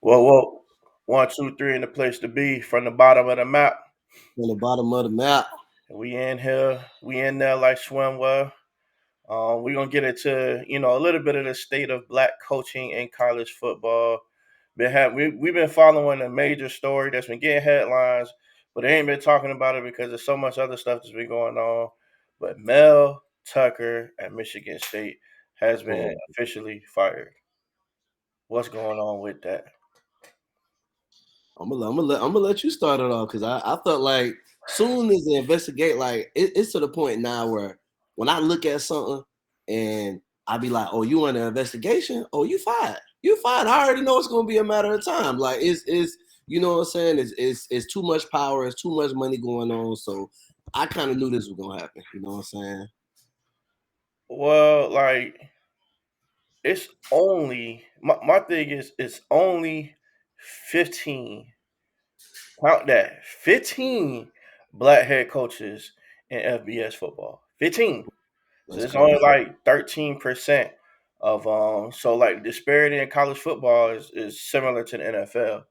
Well, 1, 2, 3 in the place to be from the bottom of the map. On the bottom of the map. We in here, we in there like swimwear. We're gonna get into a little bit of the state of black coaching in college football. We've been following a major story that's been getting headlines, but they ain't been talking about it because there's so much other stuff that's been going on. But Mel Tucker at Michigan State has been Oh, officially fired. What's going on with that? I'm gonna let you start it off because I felt like soon as the investigate, like it's to the point now where when I look at something and I be like, oh, you want an investigation? Oh, you fired. You fired. I already know it's gonna be a matter of time. Like it's you know what I'm saying? It's too much power, it's too much money going on. So I kind of knew this was gonna happen. You know what I'm saying? Well, like it's only my thing is it's only 15. Count that 15 black head coaches in FBS football. 15. So That's it's only crazy. like 13% of so like disparity in college football is similar to the NFL.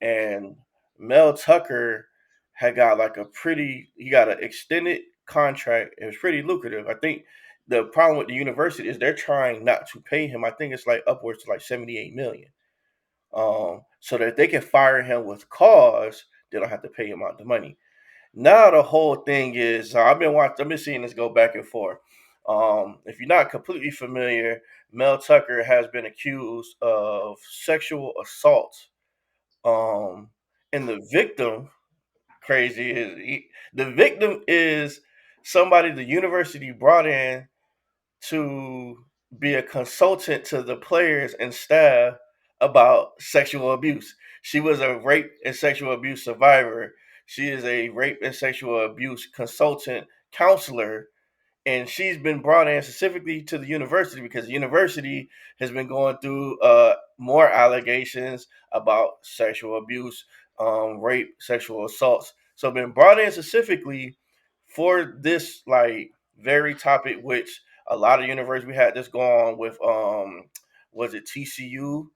And Mel Tucker had got like he got an extended contract. It was pretty lucrative. I think the problem with the university is they're trying not to pay him. I think it's like upwards to like 78 million. So that they can fire him with cause, they don't have to pay him out the money. Now the whole thing is I've been seeing this go back and forth. If you're not completely familiar, Mel Tucker has been accused of sexual assault. Um, and the victim, crazy is the victim is somebody the university brought in to be a consultant to the players and staff about sexual abuse. She was a rape and sexual abuse survivor. She is a rape and sexual abuse consultant counselor, and she's been brought in specifically to the university because the university has been going through more allegations about sexual abuse, rape, sexual assaults. So been brought in specifically for this like very topic, which a lot of universities we had this going on with. Was it TCU?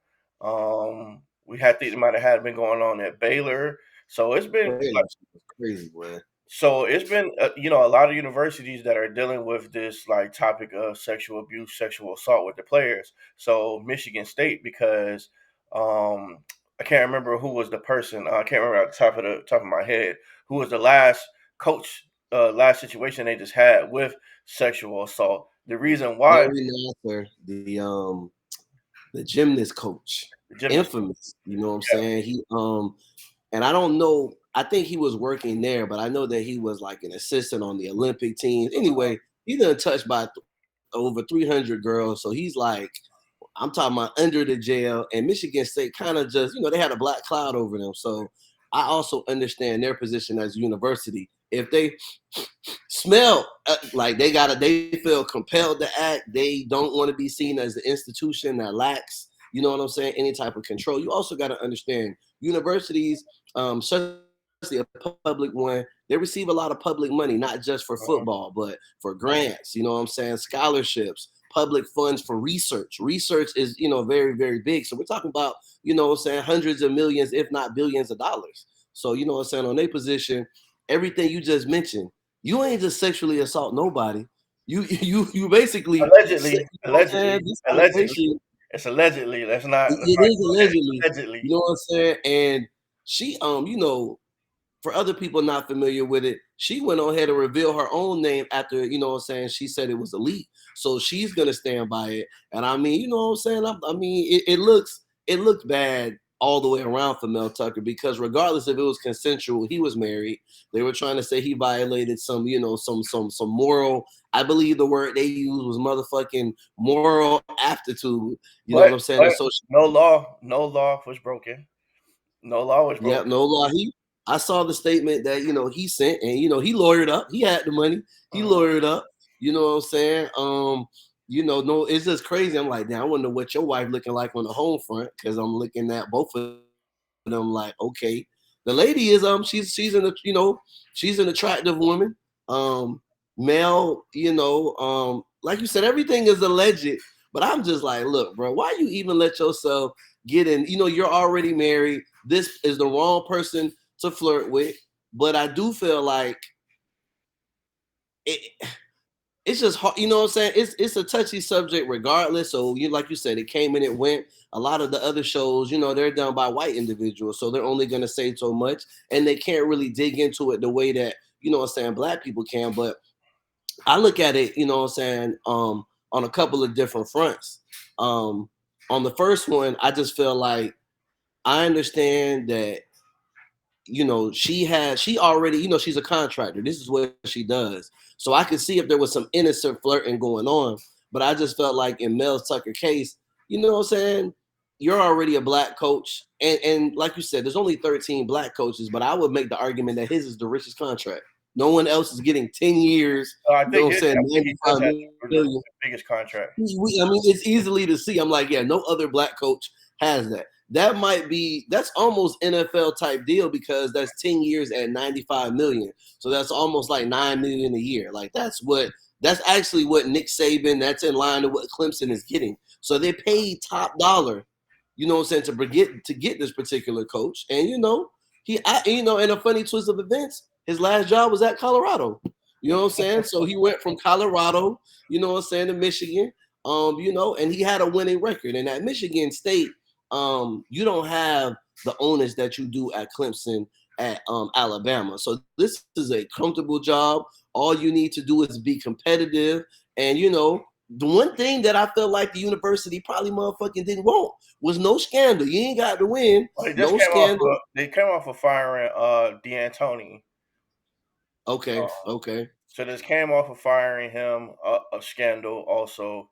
We had think it might have had been going on at Baylor. So it's been Baylor was crazy, boy. a lot of universities that are dealing with this like topic of sexual abuse, sexual assault with the players. So Michigan State, because I can't remember who was the person. I can't remember at the top of my head who was the last coach, situation they just had with sexual assault. The reason why Larry Nasser, the gymnast coach, the gymnast, infamous. You know what I'm yeah, saying? And I don't know. I think he was working there, but I know that he was like an assistant on the Olympic team. Anyway, he's been touched by over 300 girls, so he's like, I'm talking about under the jail. And Michigan State kind of just, they had a black cloud over them. So I also understand their position as a university. If they smell like they feel compelled to act, they don't want to be seen as an institution that lacks, you know what I'm saying, any type of control. You also got to understand universities, especially a public one, they receive a lot of public money, not just for football, but for grants, you know what I'm saying, scholarships, public funds for research. Research is, very, very big. So we're talking about, what I'm saying, hundreds of millions, if not billions of dollars. So, you know what I'm saying, on their position, everything you just mentioned, you ain't just sexually assault nobody. You basically, allegedly, you know what I'm saying, allegedly, this allegedly. situation, It's allegedly. Let's not. Let's it not is allegedly, allegedly. you know what I'm saying, and she, for other people not familiar with it, she went on ahead and revealed her own name after, what I'm saying, she said it was elite. So she's gonna stand by it. And I mean, you know what I'm saying? I mean, it looks bad all the way around for Mel Tucker because regardless if it was consensual, he was married. They were trying to say he violated some, some moral. I believe the word they used was motherfucking moral aptitude. You know what I'm saying? And But so no law was broken. No law was yeah, broken. no law. I saw the statement that he sent, and he lawyered up. He had the money. He Mhm. lawyered up. You know what I'm saying? No, it's just crazy. I'm like, damn, I wonder what your wife looking like on the home front because I'm looking at both of them like, okay, the lady is she's an attractive woman. Male, like you said, everything is alleged. But I'm just like, look, bro, why you even let yourself get in? You're already married. This is the wrong person to flirt with. But I do feel like it, it's just hard, you know what I'm saying? It's a touchy subject regardless. So like you said, it came and it went. A lot of the other shows, they're done by white individuals, so they're only gonna say so much, and they can't really dig into it the way that what I'm saying black people can. But I look at it, what I'm saying, on a couple of different fronts. On the first one, I just feel like I understand that she already, she's a contractor. This is what she does. So I could see if there was some innocent flirting going on. But I just felt like in Mel Tucker case, you know what I'm saying? You're already a black coach. And like you said, there's only 13 black coaches, but I would make the argument that his is the richest contract. No one else is getting 10 years, I think what I'm saying, I think he does 95 have million. the biggest contract. I mean, it's easily to see. I'm like, yeah, no other black coach has that. That's almost NFL type deal because that's 10 years at 95 million. So that's almost like 9 million a year. Like that's actually what Nick Saban, that's in line with what Clemson is getting. So they paid top dollar, what I'm saying, to get this particular coach. And in a funny twist of events, his last job was at Colorado. You know what I'm saying? So he went from Colorado, what I'm saying, to Michigan. And he had a winning record. And at Michigan State, you don't have the onus that you do at Clemson at Alabama. So this is a comfortable job. All you need to do is be competitive. And the one thing that I felt like the university probably motherfucking didn't want was no scandal. You ain't got to win, Well, no scandal. they came off of firing D'Antoni. Okay, Uh, okay. so this came off of firing him, a scandal also.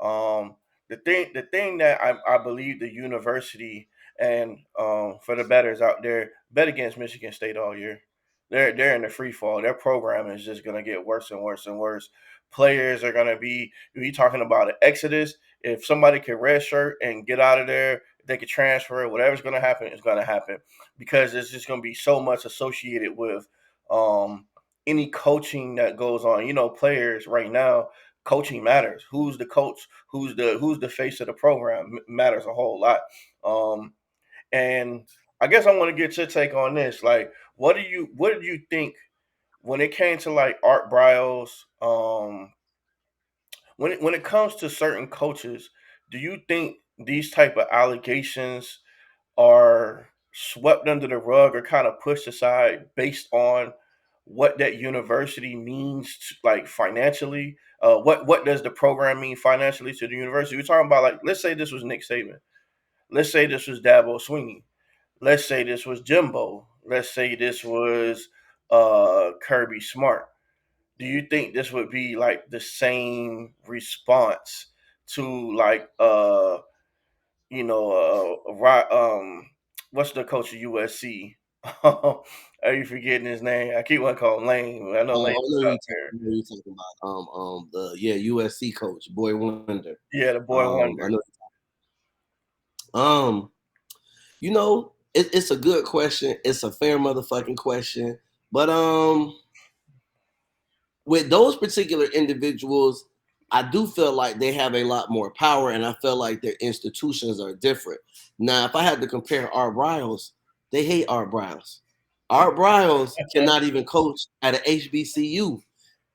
Um, the thing that I believe the university and for the betters out there bet against Michigan State all year. They're in the free fall. Their program is just gonna get worse and worse and worse. Players are gonna be. You talking about an exodus? If somebody can redshirt and get out of there, they could transfer. Whatever's gonna happen is gonna happen because there's just gonna be so much associated with um, any coaching that goes on. Players right now, coaching matters. Who's the coach? Who's the face of the program matters a whole lot. Um, and I guess I want to get your take on this. Like, what did you think when it came to like Art Briles? When it comes to certain coaches, do you think these type of allegations are swept under the rug or kind of pushed aside based on what that university means like financially? What does the program mean financially to the university? We're talking about, like, let's say this was Nick Saban. Let's say this was Dabo Sweeney. Let's say this was Jimbo. Let's say this was Kirby Smart. Do you think this would be like the same response to like what's the coach of USC? Are you forgetting his name? I keep wanting to call him Lane. I know I Lane know was you out talking, there. I know you talking about the USC coach, Boy Wonder. Yeah, the boy I wonder. know. Um, it's a good question. It's a fair motherfucking question. But with those particular individuals, I do feel like they have a lot more power, and I feel like their institutions are different. Now, if I had to compare Art Briles, they hate Art Briles. Art Briles cannot even coach at an HBCU,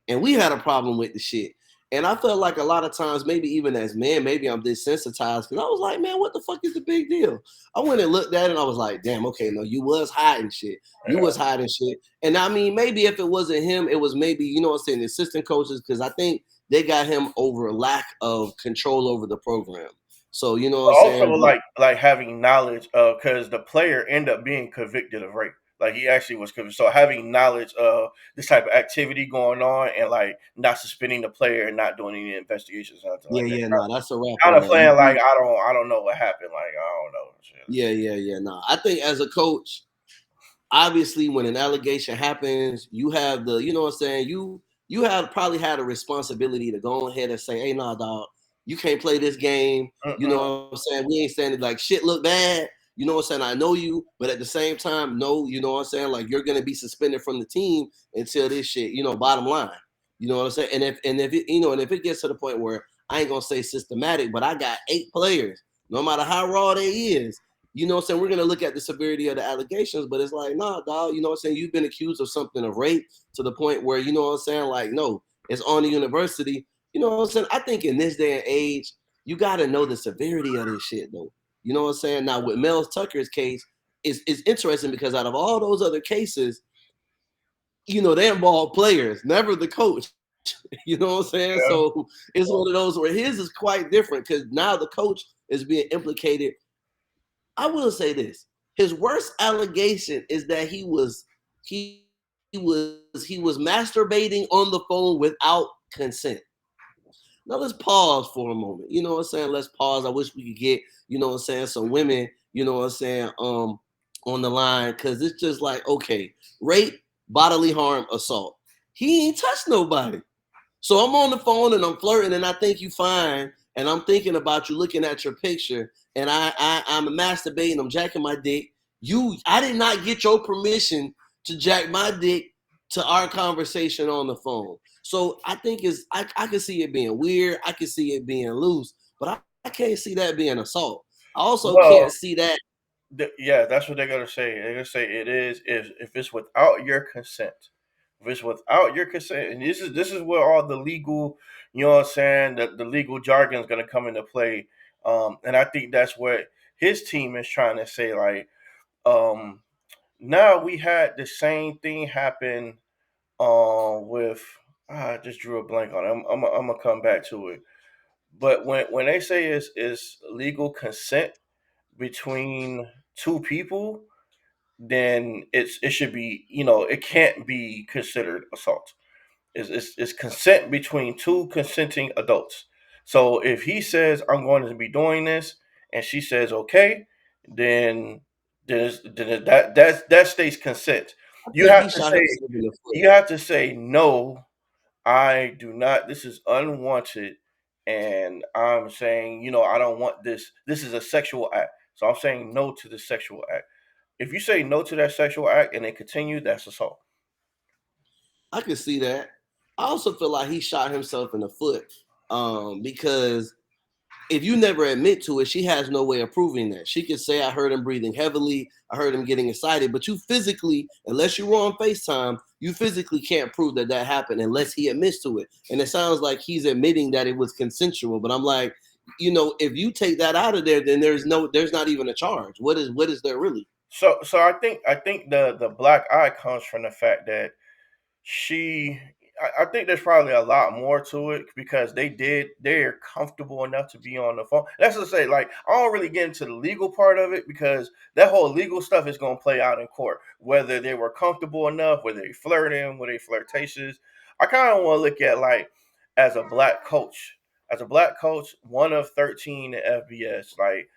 and we had a problem with the shit. And I felt like a lot of times, maybe even as men, maybe I'm desensitized because I was like, man, what the fuck is the big deal? I went and looked at it and I was like, damn, okay, no, you was hiding shit. You Yeah. was hiding shit. And I mean, maybe if it wasn't him, it was maybe, what I'm saying, the assistant coaches, because I think they got him over lack of control over the program. So, what But I'm also saying? But like having knowledge of, because the player ended up being convicted of rape. Like, he actually was convicted. So having knowledge of this type of activity going on and like not suspending the player and not doing any investigations or nothing yeah, like that. yeah, no, that's a wrap Kind on of that. You playing like do. I don't know what happened. Like, I don't know. Shit. Yeah, yeah, yeah. No, I think as a coach, obviously when an allegation happens, you have the, what I'm saying, you have probably had a responsibility to go ahead and say, hey, nah, dog, you can't play this game. You Mm-mm. know what I'm saying? We ain't saying it like shit look bad. You know what I'm saying? I know you, but at the same time, no, you know what I'm saying? Like you're gonna be suspended from the team until this shit, bottom line. You know what I'm saying? And if it, and if it gets to the point where I ain't gonna say systematic, but I got 8 players, no matter how raw they is. You know what I'm saying? We're gonna look at the severity of the allegations, but it's like, nah, dog, you know what I'm saying? You've been accused of something of rape to the point where, you know what I'm saying? Like, no, it's on the university. You know what I'm saying? I think in this day and age, you gotta know the severity of this shit, though. You know what I'm saying? Now with Mel Tucker's case, it's interesting because out of all those other cases, you know, they involve players, never the coach. You know what I'm saying? So Yeah. it's one of those where his is quite different because now the coach is being implicated. I will say this: his worst allegation is that he was masturbating on the phone without consent. Now let's pause for a moment. You know what I'm saying? Let's pause. I wish we could get, you know what I'm saying, some women, you know what I'm saying, on the line, because it's just like, okay, rape, bodily harm, assault. He ain't touched nobody. So I'm on the phone and I'm flirting and I think you fine and I'm thinking about you looking at your picture and I'm masturbating, I'm jacking my dick. I did not get your permission to jack my dick to our conversation on the phone. So I think I can see it being weird, I can see it being loose, but I can't see that being assault. I also can't Well, see that. yeah, that's what they're gonna say. They're gonna say it is if it's without your consent. If it's without your consent, and this is where all the legal, you know what I'm saying, the legal jargon is gonna come into play. And I think that's what his team is trying to say. Like, um, now we had the same thing happen with I just drew a blank on it. I'm gonna come back to it. But when they say is legal consent between two people, then it should be, it can't be considered assault. It's consent between two consenting adults. So if he says I'm going to be doing this and she says okay, then that stays consent. I You think have he to shot say himself in the foot. you have to say no, I do not. This is unwanted, and I'm saying, I don't want this. This is a sexual act, so I'm saying no to the sexual act. If you say no to that sexual act and they continue, that's assault. I can see that. I also feel like he shot himself in the foot, because if you never admit to it, she has no way of proving that. She could say, I heard him breathing heavily, I heard him getting excited, but you physically, unless you were on FaceTime, you physically can't prove that that happened unless he admits to it. And it sounds like he's admitting that it was consensual, but I'm like, if you take that out of there, then there's not even a charge. What is there really? So I think the black eye comes from the fact that she I think there's probably a lot more to it because they're comfortable enough to be on the phone. That's to say, like, I don't really get into the legal part of it because that whole legal stuff is gonna play out in court. Whether they were comfortable enough, whether they flirting, whether they flirtatious. I kinda wanna look at, like, as a black coach. As a black coach, one of 13 in FBS, like,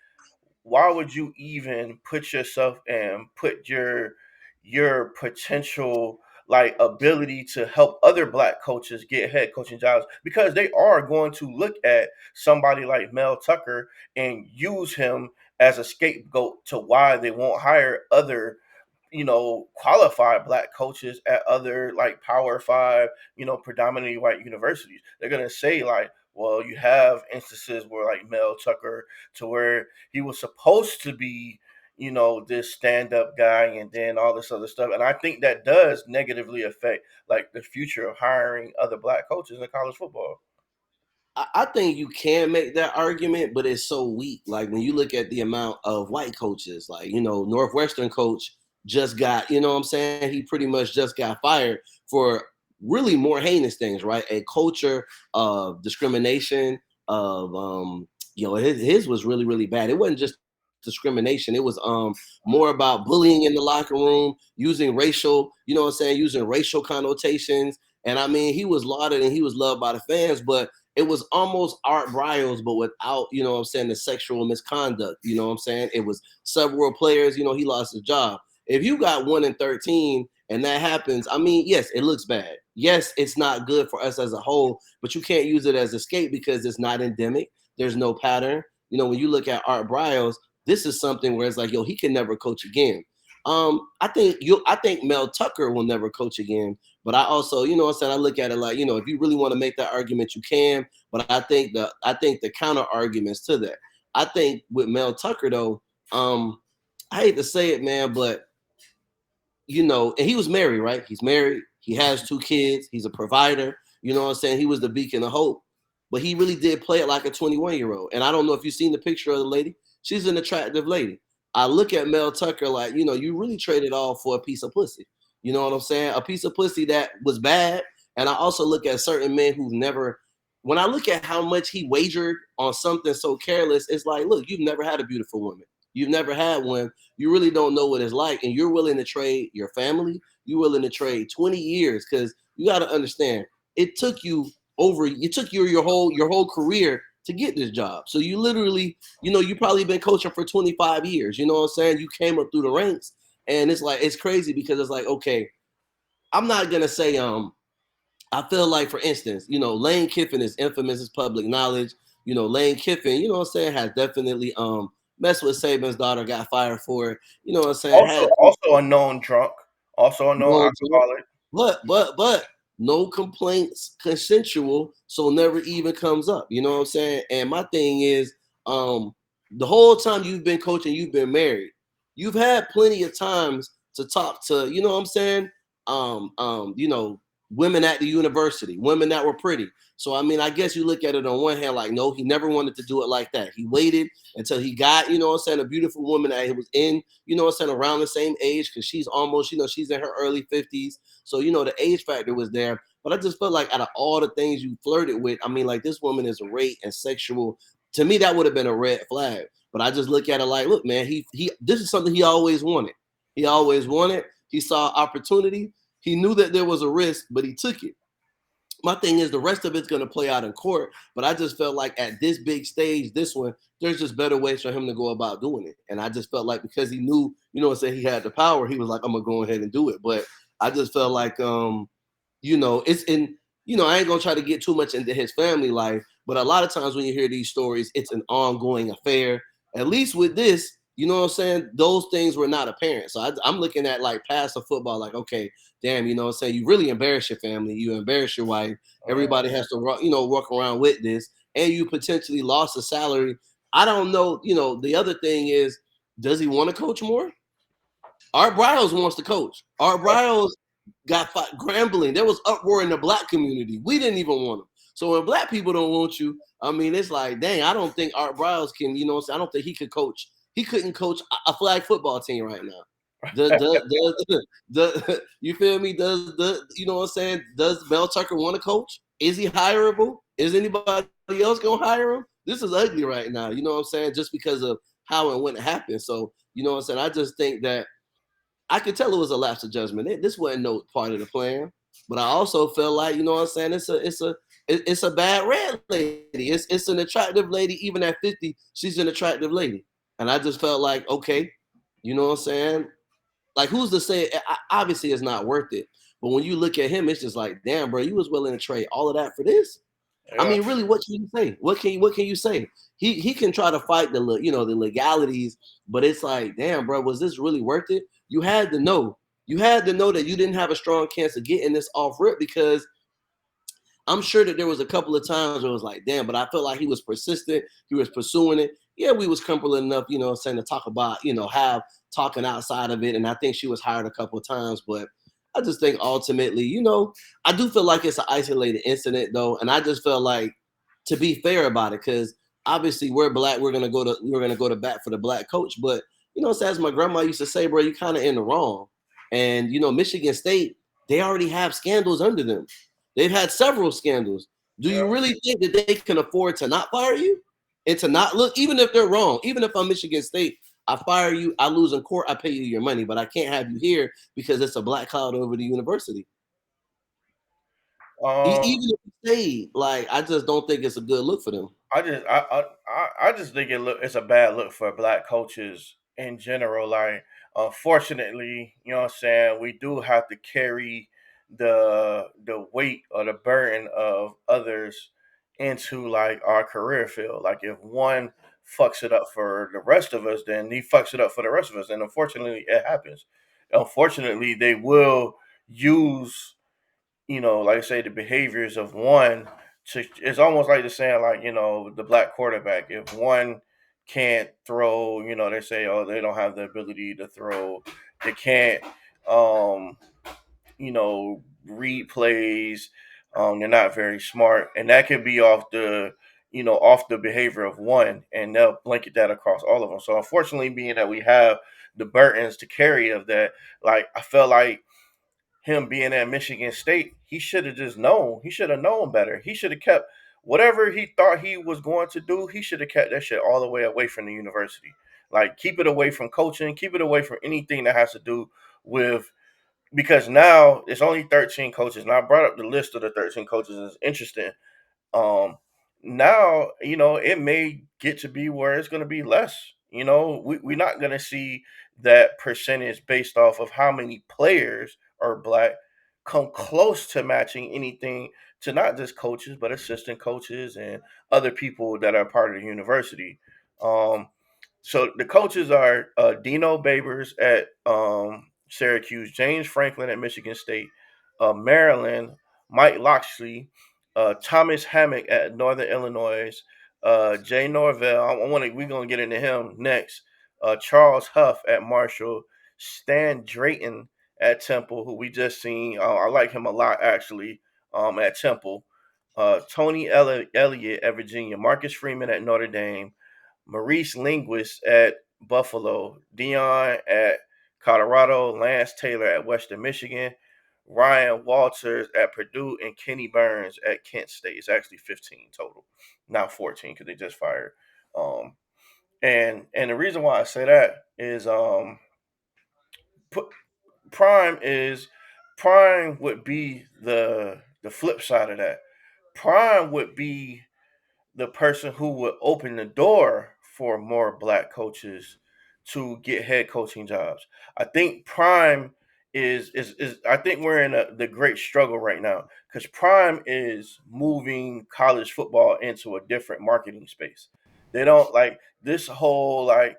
why would you even put yourself and put your potential, like, ability to help other black coaches get head coaching jobs, because they are going to look at somebody like Mel Tucker and use him as a scapegoat to why they won't hire other, qualified black coaches at other, like, Power Five, predominantly white universities. They're gonna say, like, well, you have instances where, like, Mel Tucker, to where he was supposed to be, this stand-up guy, and then all this other stuff. And I think that does negatively affect, like, the future of hiring other black coaches in college football. I think you can make that argument, but it's so weak. Like when you look at the amount of white coaches, like, Northwestern coach just got, you know what I'm saying? He pretty much just got fired for really more heinous things, right? A culture of discrimination, of, his was really, really bad. It wasn't just discrimination. It was more about bullying in the locker room, using racial, you know what I'm saying, using racial connotations. And I mean, he was lauded and he was loved by the fans, but it was almost Art Briles, but without, you know what I'm saying, the sexual misconduct. You know what I'm saying? It was several players, he lost his job. If you got 1 in 13 and that happens, I mean, yes, it looks bad. Yes, it's not good for us as a whole, but you can't use it as escape because it's not endemic. There's no pattern. When you look at Art Briles, this is something where it's like, he can never coach again. I think Mel Tucker will never coach again, But I also, you know what I'm saying, I look at it like, if you really want to make that argument, you can. But I think the counter arguments to that. I think with Mel Tucker though, I hate to say it, man, but and he was married, right? He's married. He has two kids. He's a provider. You know what I'm saying? He was the beacon of hope. But he really did play it like a 21-year-old. And I don't know if you've seen the picture of the lady. She's an attractive lady. I look at Mel Tucker like, you really traded all for a piece of pussy. You know what I'm saying? A piece of pussy that was bad. And I also look at certain men who've never, when I look at how much he wagered on something so careless, it's like, look, you've never had a beautiful woman. You've never had one. You really don't know what it's like, and you're willing to trade your family. You're willing to trade 20 years because you got to understand it took you it took you your whole career to get this job. So you literally, you probably been coaching for 25 years. You know what I'm saying? You came up through the ranks, and it's like it's crazy because it's like, okay, I'm not gonna say I feel like, for instance, Lane Kiffin is infamous as public knowledge. Lane Kiffin, you know what I'm saying, has definitely messed with Saban's daughter, got fired for it. You know what I'm saying? Also, Had also a known drunk, also a known no joke. alcoholic. But no complaints consensual, so never even comes up. You know what I'm saying? And my thing is, the whole time you've been coaching, you've been married. You've had plenty of times to talk to, you know what I'm saying? Women at the university, women that were pretty. So I mean, I guess you look at it on one hand, like, no, he never wanted to do it like that. He waited until he got, you know what I'm saying, a beautiful woman that he was in, you know what I'm saying, around the same age, because she's almost, she's in her early 50s. So, the age factor was there. But I just felt like out of all the things you flirted with, I mean, like, this woman is rape and sexual. To me, that would have been a red flag. But I just look at it like, look, man, he this is something he always wanted. He always wanted. He saw opportunity. He knew that there was a risk, but he took it. My thing is the rest of it's going to play out in court, but I just felt like at this big stage, this one, there's just better ways for him to go about doing it. And I just felt like because he knew, say he had the power, he was like, I'm gonna go ahead and do it. But I just felt like it's in, I ain't gonna try to get too much into his family life, but a lot of times when you hear these stories, it's an ongoing affair. At least with this, you know what I'm saying? Those things were not apparent. So I'm looking at like past the football, like, okay, damn, you know what I'm saying? You really embarrass your family, you embarrass your wife. Everybody has to, walk around with this, and you potentially lost a salary. I don't know. The other thing is, does he want to coach more? Art Briles wants to coach. Art Briles got grambling. There was uproar in the black community. We didn't even want him. So when black people don't want you, I mean, it's like, dang, I don't think Art Briles can, I don't think he could coach. He couldn't coach a flag football team right now. You feel me? You know what I'm saying? Does Mel Tucker want to coach? Is he hireable? Is anybody else gonna hire him? This is ugly right now. You know what I'm saying? Just because of how and when it happened. So, you know what I'm saying? I just think that I could tell it was a lapse of judgment. This wasn't no part of the plan. But I also felt like, you know what I'm saying, it's a bad red lady. It's an attractive lady. Even at 50, she's an attractive lady. And I just felt like, okay, you know what I'm saying? Like, who's to say? Obviously, it's not worth it. But when you look at him, it's just like, damn, bro, you was willing to trade all of that for this. I Yeah. mean, really, what can you say? What can you say? He can try to fight the legalities, but it's like, damn, bro, was this really worth it? You had to know. You had to know that you didn't have a strong chance of getting this off rip because I'm sure that there was a couple of times where it was like, damn, but I felt like he was persistent. He was pursuing it. Yeah, we was comfortable enough, saying to talk about, have talking outside of it. And I think she was hired a couple of times, but I just think ultimately, I do feel like it's an isolated incident though. And I just felt like, to be fair about it, because obviously we're black, we're gonna go to bat for the black coach. But so as my grandma used to say, bro, you kind of in the wrong. And Michigan State, they already have scandals under them. They've had several scandals. Do Yeah. you really think that they can afford to not fire you and to not look, even if they're wrong, even if I'm Michigan State, I fire you, I lose in court, I pay you your money, but I can't have you here because it's a black cloud over the university. Um, Even if you stayed, like, I just don't think it's a good look for them. I just think it's a bad look for black coaches in general. Like, unfortunately, you know what I'm saying, we do have to carry the weight or the burden of others into like our career field. Like, if one fucks it up for the rest of us, then he fucks it up for the rest of us. And unfortunately, it happens. Unfortunately, they will use like I say, the behaviors of one. It's almost like the saying, like, the black quarterback. If one can't throw, they say, oh, they don't have the ability to throw. They can't, um, read plays. They're not very smart, and that could be off the behavior of one, and they'll blanket that across all of them. So unfortunately, being that we have the burdens to carry of that, like I felt like him being at Michigan State, he should have just known. He should have known better. He should have kept whatever he thought he was going to do. He should have kept that shit all the way away from the university. Like, keep it away from coaching. Keep it away from anything that has to do with, because now it's only 13 coaches. Now I brought up the list of the 13 coaches. It's interesting. um Now, it may get to be where it's going to be less. We're not going to see that percentage based off of how many players are black come close to matching anything, to not just coaches but assistant coaches and other people that are part of the university. So the coaches are Dino Babers at Syracuse, James Franklin at Michigan State, Maryland, Mike Locksley, Thomas Hammock at Northern Illinois, Jay Norvell. We're gonna get into him next. Charles Huff at Marshall, Stan Drayton at Temple, who we just seen. I like him a lot actually. At Temple, Tony Elliott at Virginia, Marcus Freeman at Notre Dame, Maurice Linguist at Buffalo, Dion at Colorado, Lance Taylor at Western Michigan, Ryan Walters at Purdue, and Kenny Burns at Kent State. It's actually 15 total, not 14 because they just fired. Um, and the reason why I say that is pu- Prime is Prime would be the flip side of that. Prime would be the person who would open the door for more black coaches to get head coaching jobs. I think Prime is I think we're in the great struggle right now because Prime is moving college football into a different marketing space. They don't like this whole, like,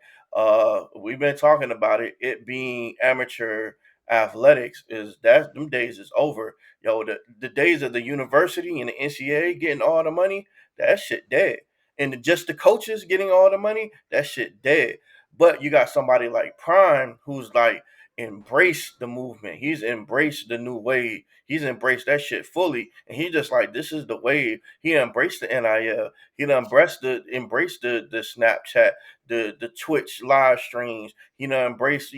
we've been talking about it being amateur athletics. Is that them days is over. The days of the university and the NCAA getting all the money, that shit dead. And just the coaches getting all the money, that shit dead. But you got somebody like Prime who's like embraced the movement. He's embraced the new wave. He's embraced that shit fully. And he just like, this is the wave. He embraced the NIL. He done embraced the Snapchat, the Twitch live streams. He done embraced,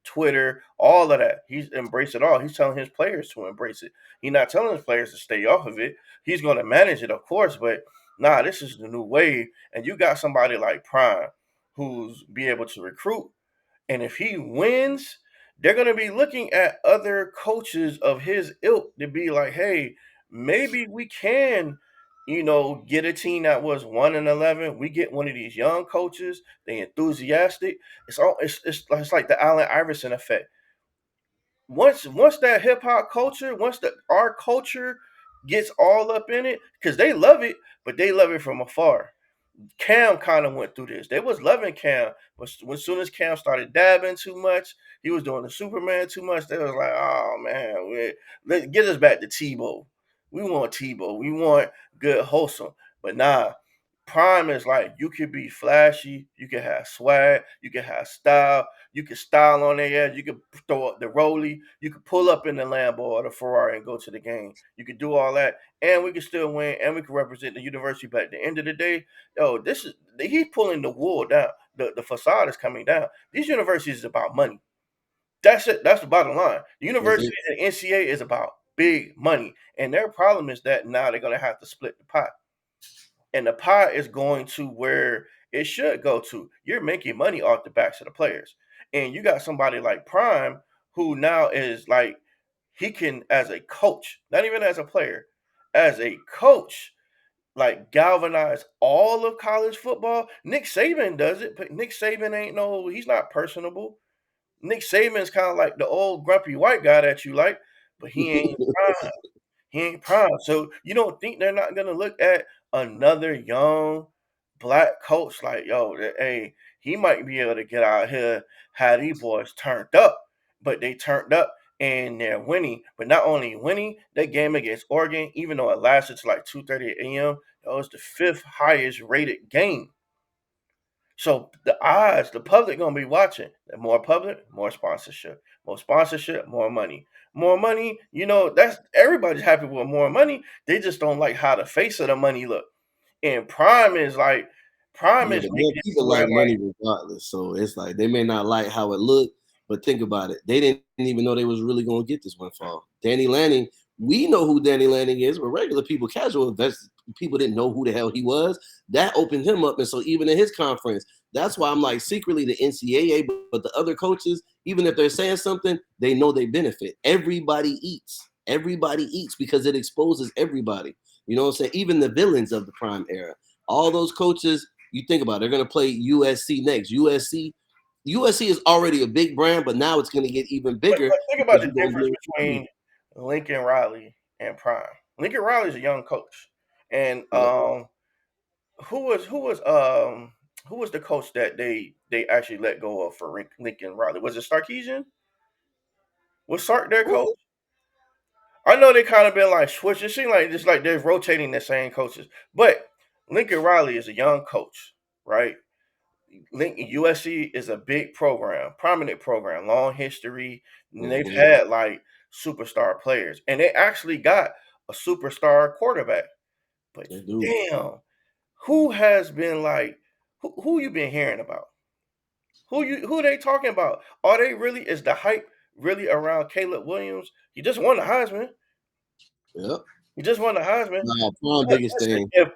Twitter, all of that. He's embraced it all. He's telling his players to embrace it. He's not telling his players to stay off of it. He's going to manage it, of course, but nah, this is the new wave. And you got somebody like Prime who's be able to recruit. And if he wins, they're going to be looking at other coaches of his ilk to be like, hey, maybe we can, get a team that was 1-11. We get one of these young coaches. They enthusiastic. It's like the Allen Iverson effect. Once that hip hop culture, once the our culture gets all up in it, because they love it, but they love it from afar. Cam kind of went through this. They was loving Cam, but as soon as Cam started dabbing too much, he was doing the Superman too much. They was like, "Oh man, let get us back to Tebow. We want Tebow. We want good, wholesome." But nah, Prime is like, you could be flashy, you can have swag, you can have style, you can style on their ass, you can throw up the rollie, you can pull up in the Lambo or the Ferrari and go to the game. You can do all that, and we can still win, and we can represent the university. But at the end of the day, this is he's pulling the wool down. The facade is coming down. These universities is about money. That's it. That's the bottom line. The Is university it? and NCAA is about big money, and their problem is that now they're gonna have to split the pot, and the pie is going to where it should go to. You're making money off the backs of the players, and you got somebody like Prime who now is like, he can, as a coach, not even as a player, as a coach, like galvanize all of college football. Nick Saban does it, but Nick Saban ain't no, he's not personable. Nick Saban's kind of like the old grumpy white guy that you like, but he ain't prime. So you don't think they're not gonna look at another young black coach like, yo, hey, he might be able to get out here, how these boys turned up, but they turned up and they're winning. But not only winning, that game against Oregon, even though it lasted to like 2:30 a.m., that was the fifth highest rated game. So the odds, the public gonna be watching. The more public, more sponsorship. More sponsorship, more money. More money, that's everybody's happy with more money. They just don't like how the face of the money look. And Prime Yeah, is but making then it to people where like like money regardless. So it's like they may not like how it looked, but think about it. They didn't even know they was really gonna get this windfall. Danny Lanning, we know who Danny Lanning is, but regular people, casual investors, people didn't know who the hell he was. That opened him up. And so even in his conference, that's why I'm like secretly the NCAA, but the other coaches, even if they're saying something, they know they benefit. Everybody eats. Everybody eats because it exposes everybody. You know what I'm saying? Even the villains of the prime era. All those coaches, you think about it, they're going to play USC next. USC is already a big brand, but now it's going to get even bigger but think about because the you're going to difference be able between Lincoln Riley and Prime. Lincoln Riley is a young coach. And to. Yep. who was the coach that they actually let go of for Lincoln Riley? Was it Sarkeesian? Was Sark their coach? I know they kind of been like switching. It seems like just like they're rotating the same coaches. But Lincoln Riley is a young coach, right? Lincoln USC is a big program, prominent program, long history. And they've Mhm. had like superstar players, and they actually got a superstar quarterback. But They do. damn, who has been like who you been hearing about? Who they talking about? Are they really is the hype really around Caleb Williams? He just won the Heisman. Yep. He just won the Heisman. Nah, Prime biggest Listen, thing. if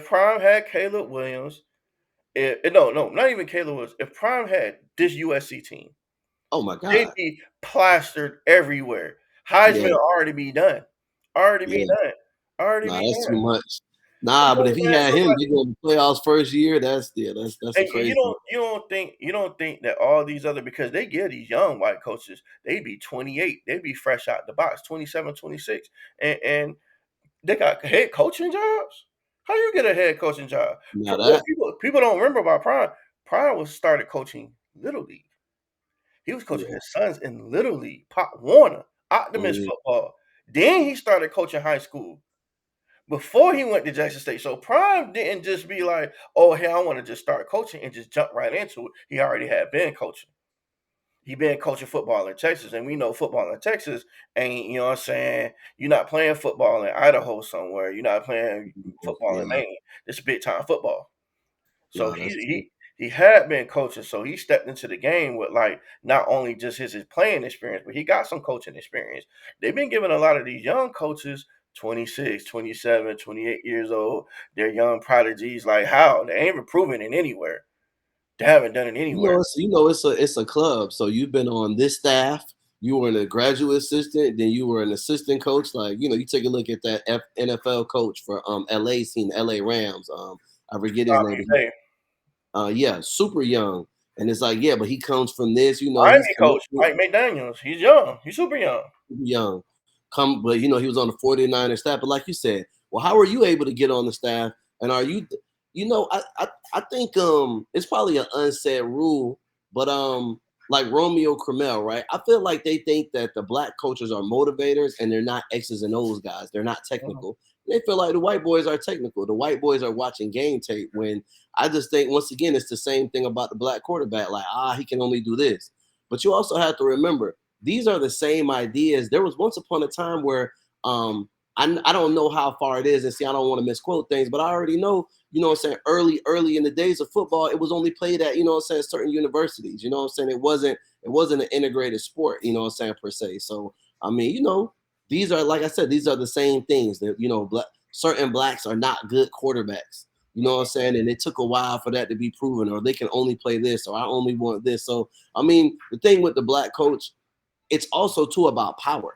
Prime had Caleb Williams, no, not even Caleb Williams. If Prime had this USC team, Oh my they'd God. be plastered everywhere. Heisman Yeah. already be done. Already be Yeah. done. Already Nah, be that's too done. much. You Nah, know but what if I'm he saying? had So him, like, they go to playoffs first year. That's a and you crazy one. don't think that all these other because they give these young white coaches they be 28, they be fresh out the box 27, 26, and they got head coaching jobs. How you get a head coaching job? Now What that people don't remember about Prime. Prime was started coaching little league. He was coaching yeah. his sons in little league. Pop Warner, Optimist Mhm. football. Then he started coaching high school before he went to Jackson State. So Prime didn't just be like, "Oh, hey, I want to just start coaching and just jump right into it." He already had been coaching. He been coaching football in Texas, and we know football in Texas ain't, you know what I'm saying? You're not playing football in Idaho somewhere. You're not playing football in Yeah. Maine. It's big time football. So Nah, he that's true. he he had been coaching, so he stepped into the game with like not only just his playing experience, but he got some coaching experience. They've been giving a lot of these young coaches 26, 27, 28 years old. They're young prodigies. Like how? They ain't improving it anywhere. They haven't done it anywhere. It's a club. So you've been on this staff. You were a graduate assistant, then you were an assistant coach. Like you take a look at that NFL coach for LA's team, LA Rams. I forget his name, but he Hey, yeah, super young. And it's like, yeah, but he comes from this, he's Miami coach connected, Mike McDaniels. He's young. He's super young. super young. Come, but he was on the 49ers staff. But like you said, well, how are you able to get on the staff? And are you I think it's probably an unsaid rule, but like Romeo Cromwell, right? I feel like they think that the black coaches are motivators and they're not X's and O's guys. They're not Mhm. technical. They feel like the white boys are technical. The white boys are watching game tape when I just think once again it's the same thing about the black quarterback. Like, he can only do this. But you also have to remember these are the same ideas. There was once upon a time where I don't know how far it is, and see, I don't want to misquote things, but I already know, what I'm saying, early in the days of football, it was only played at, what I'm saying, certain universities. You know what I'm saying? It wasn't an integrated sport, what I'm saying, per se. So I mean, these are, like I said, these are the same things that, certain blacks are not good quarterbacks. You know what I'm saying? And it took a while for that to be proven, or they can only play this, or I only want this. So I mean, the thing with the black coach, it's also too about power.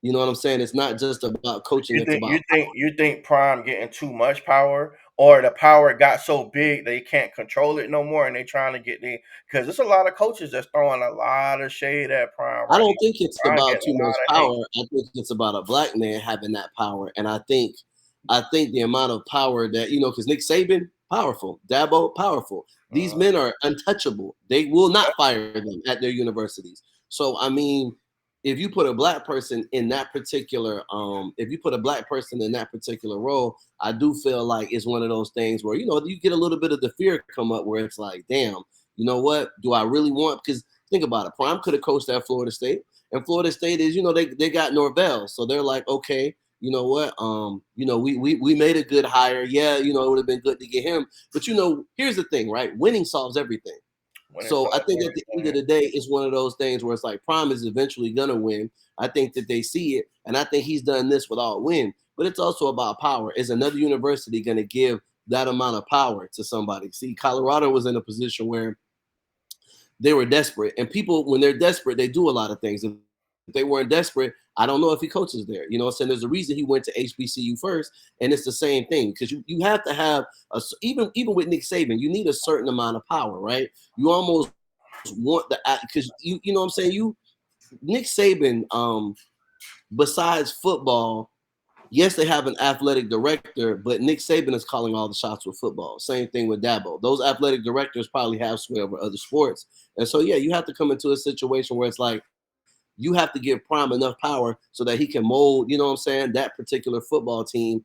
You know what I'm saying? It's not just about coaching, You it's think about you think you think Prime getting too much power, or the power got so big they can't control it no more, and they trying to get the because there's a lot of coaches that's throwing a lot of shade at Prime I right don't now. think it's Prime about getting too a much lot of hate. power. I think it's about a black man having that power. And I think the amount of power that, because Nick Saban, powerful, Dabo, powerful. These Uh, men are untouchable. They will not fire them at their universities. So I mean, if you put a black person in that particular if you put a black person in that particular role, I do feel like it's one of those things where you get a little bit of the fear come up where it's like, damn, you know what, do I really want, because think about it, Prime could have coached at Florida State, and Florida State is, they got Norvell, so they're like, okay, you know what, we made a good hire, yeah, it would have been good to get him, but here's the thing, right, winning solves everything. When it So I solves think at the end of everything. the day, it's one of those things where it's like Prime is eventually gonna win. I think that they see it, and I think he's done this without win. But it's also about power. Is another university gonna give that amount of power to somebody? See, Colorado was in a position where they were desperate, and people, when they're desperate, they do a lot of things. If they weren't desperate, I don't know if he coaches there. You know what I'm saying? There's a reason he went to HBCU first, and it's the same thing because you have to have even with Nick Saban, you need a certain amount of power, right? You almost want the because you know what I'm saying. Nick Saban, besides football, yes, they have an athletic director, but Nick Saban is calling all the shots with football. Same thing with Dabo. Those athletic directors probably have sway over other sports, and so yeah, you have to come into a situation where it's like you have to give Prime enough power so that he can mold, you know what I'm saying, that particular football team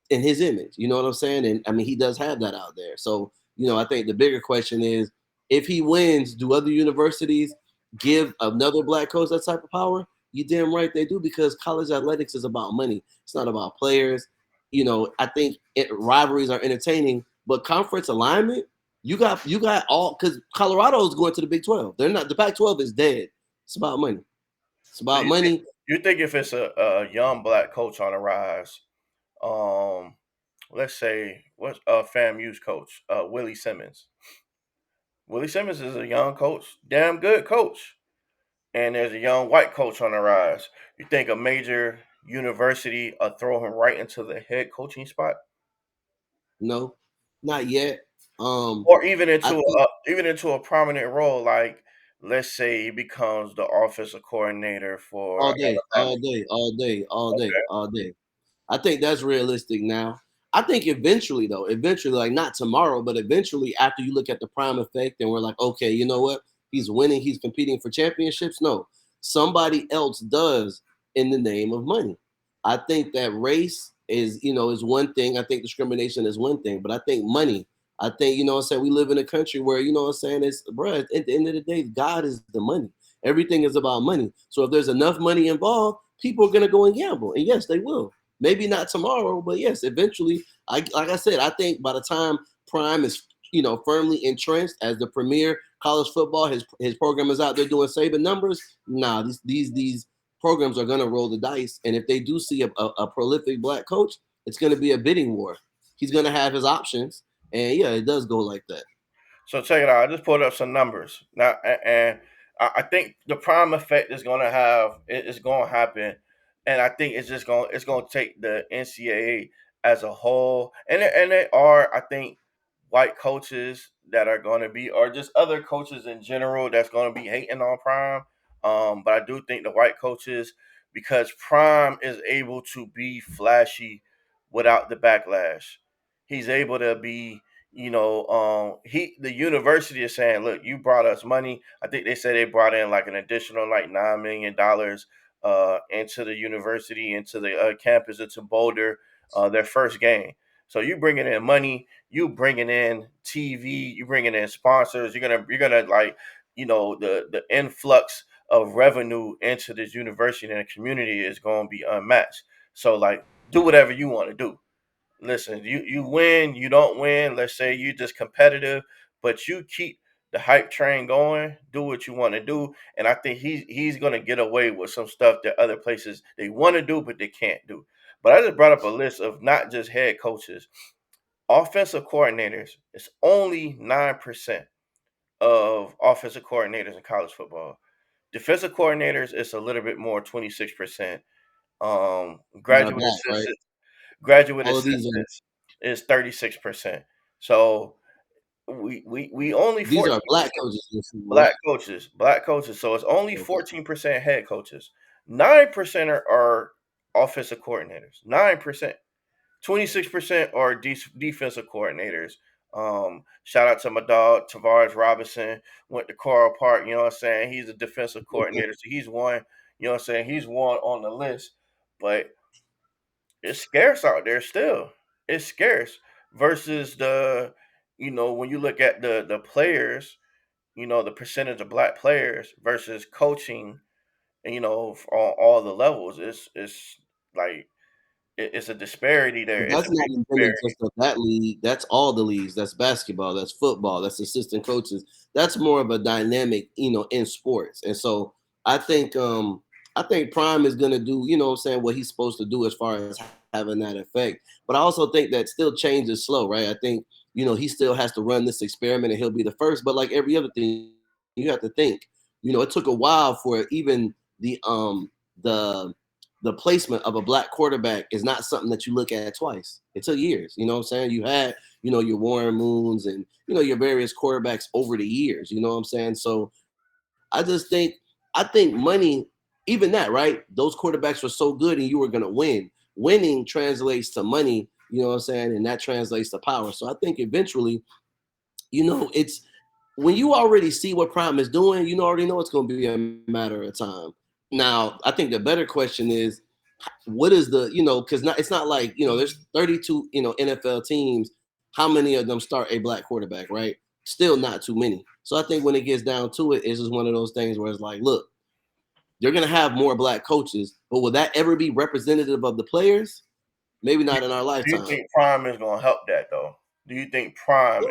in his image. You know what I'm saying? And I mean, he does have that out there. So, I think the bigger question is, if he wins, do other universities give another black coach that type of power? You damn right they do, because college athletics is about money. It's not about players. I think rivalries are entertaining, but conference alignment, you got all, because Colorado is going to the Big 12. They're not, the Pac-12 is dead. It's about money. It's So about money. you think if it's a young black coach on the rise, um, let's say what's FAMU's coach, Willie Simmons. Willie Simmons is a young coach, damn good coach, and there's a young white coach on the rise. You think a major university throw him right into the head coaching spot, No, not yet. or even I into think a prominent role, like let's say he becomes the offensive coordinator for all day, Alabama. all day, all day, all day, Okay, all day. I think that's realistic now. I think eventually, though, eventually, like not tomorrow, but eventually, after you look at the prime effect, and we're like, okay, you know what? He's winning. He's competing for championships. No, somebody else does in the name of money. I think that race is one thing. I think discrimination is one thing, but I think money. I think what I'm saying. We live in a country where what I'm saying is, bro. At the end of the day, God is the money. Everything is about money. So if there's enough money involved, people are gonna go and gamble, and yes, they will. Maybe not tomorrow, but yes, eventually. Like I said, I think by the time Prime is firmly entrenched as the premier college football, his program is out there doing saving numbers. Nah, these programs are gonna roll the dice, and if they do see a prolific black coach, it's gonna be a bidding war. He's gonna have his options, and yeah, it does go like that. so check it out. I just pulled up some numbers now, and I think the prime effect is going to is going to happen, and I think it's going to take the NCAA as a whole, and they are, I think, white coaches that are going to be, or just other coaches in general that's going to be hating on prime. But I do think the white coaches, because prime is able to be flashy without the backlash. He's able to be, the university is saying, look, you brought us money. I think they said they brought in like an additional like $9 million into the university, into the campus, into Boulder, their first game. So you bringing in money, you bringing in TV, you bringing in sponsors. You're gonna like, the influx of revenue into this university and the community is going to be unmatched. So like, do whatever you want to do. Listen, you win, you don't win. Let's say you just competitive, but you keep the hype train going. Do what you want to do, and I think he's gonna get away with some stuff that other places they want to do, but they can't do. But I just brought up a list of not just head coaches, offensive coordinators. It's only 9% of offensive coordinators in college football. Defensive coordinators, it's a little bit more, 26%. That are Graduate black, right? assistants Graduate All of these assistants is 36%. So we only are black 14% coaches, right? black coaches. So it's only Okay. 14% head coaches. 9% are offensive coordinators. 9%. 26% are defensive coordinators. Shout out to my dog Tavares Robinson. Went to Coral Park. You know what I'm saying? He's a defensive coordinator, so he's one. You know what I'm saying? He's one on the list, but it's scarce out there still. It's scarce versus when you look at the players, the percentage of black players versus coaching, and on all the levels, it's like it's a disparity there. But It's that's a not big even disparity. just of that league. That's all the leagues. That's basketball. That's football. That's assistant coaches. That's more of a dynamic, in sports. And so I think Prime is gonna do, what I'm saying, what he's supposed to do as far as having that effect. But I also think that still change is slow, right? I think, he still has to run this experiment and he'll be the first. But like every other thing, you have to think, it took a while for even the the placement of a black quarterback is not something that you look at twice. It took years. You know what I'm saying? You had, your Warren Moons and, your various quarterbacks over the years. You know what I'm saying? So I think money, even that, right? Those quarterbacks were so good and you were gonna win. Winning translates to money, you know what I'm saying? And that translates to power. So I think eventually, it's when you already see what Prime is doing, already know it's gonna be a matter of time. Now, I think the better question is what is the because not it's not like there's 32 NFL teams. How many of them start a black quarterback, right? Still not too many. So I think when it gets down to it, it's just one of those things where it's like, look, you're gonna have more black coaches, but will that ever be representative of the players? Maybe Do not in our you lifetime. think Prime is gonna help that though? Do you think Prime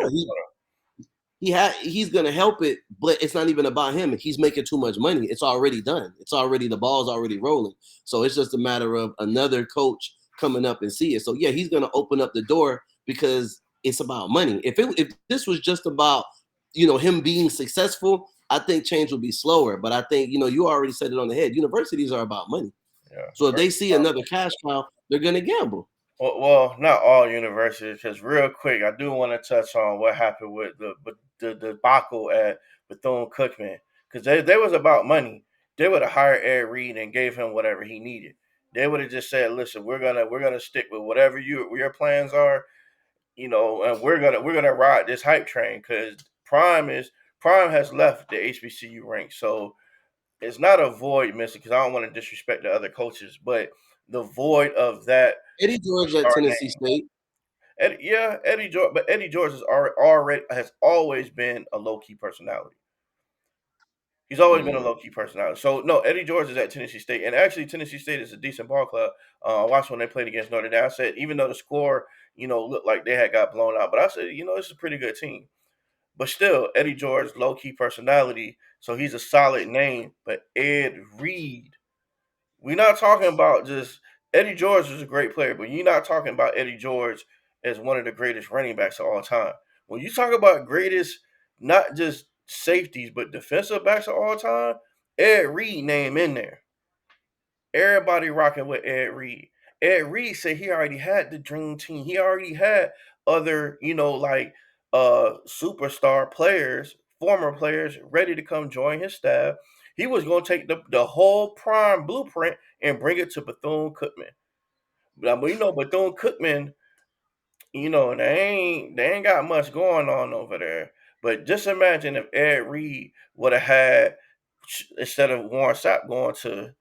Yeah, is he's gonna help it, but it's not even about him. He's making too much money. It's already done. It's already the ball's already rolling. So it's just a matter of another coach coming up and see it. So yeah, he's gonna open up the door because it's about money. If this was just about him being successful, I think change would be slower. But I think you already said it on the head. Universities are about money. yeah? So if they see another cash cow, they're gonna gamble. Well, not all universities. Because real quick, I do want to touch on what happened with the debacle at Bethune Cookman. Because they was about money. They would have hired Ed Reed and gave him whatever he needed. They would have just said, "Listen, we're gonna stick with whatever your plans are, and we're gonna ride this hype train." Because Prime has left the HBCU ranks, so it's not a void missing. Because I don't want to disrespect the other coaches, but the void of that Eddie George at star Tennessee name. State. Eddie George, but Eddie George has always been a low key personality. He's always been a Mm. low key personality. So no, Eddie George is at Tennessee State, and actually Tennessee State is a decent ball club. I watched when they played against Notre Dame. I said even though the score looked like they had got blown out, but I said it's a pretty good team. But still, Eddie George low key personality, so he's a solid name. But Ed Reed, we're not talking about just Eddie George is a great player, but you're not talking about Eddie George as one of the greatest running backs of all time. When you talk about greatest, not just safeties, but defensive backs of all time, Ed Reed name in there. Everybody rocking with Ed Reed. Ed Reed said he already had the dream team. He already had other, like superstar players, former players ready to come join his staff. He was gonna take the whole prime blueprint and bring it to Bethune Cookman. But Bethune Cookman, they ain't got much going on over there. But just imagine if Ed Reed would have had instead of Warren Sapp going to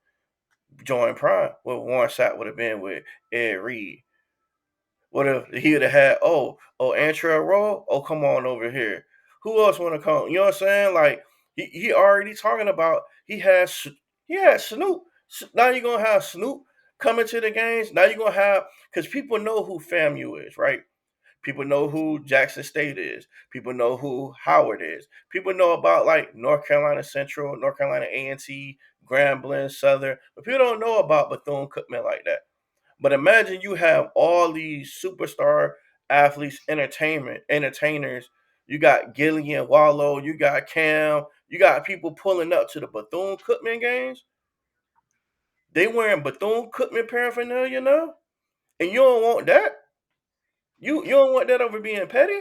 join Prime, what Warren Sapp would have been with Ed Reed. What if he would have had Antrell Roll? Oh, come on over here. Who else want to come? You know what I'm saying? Like he already talking about he had Snoop. Now you're gonna have Snoop coming to the games. Now you're gonna have because people know who FAMU is, right? People know who Jackson State is. People know who Howard is. People know about like North Carolina Central, North Carolina A&T, Grambling, Southern, but people don't know about Bethune Cookman like that. But imagine you have all these superstar athletes, entertainers. You got Gillian Wallow, you got Cam, you got people pulling up to the Bethune Cookman games. They wearing Bethune Cookman paraphernalia now, and you don't want that. You don't want that over being petty.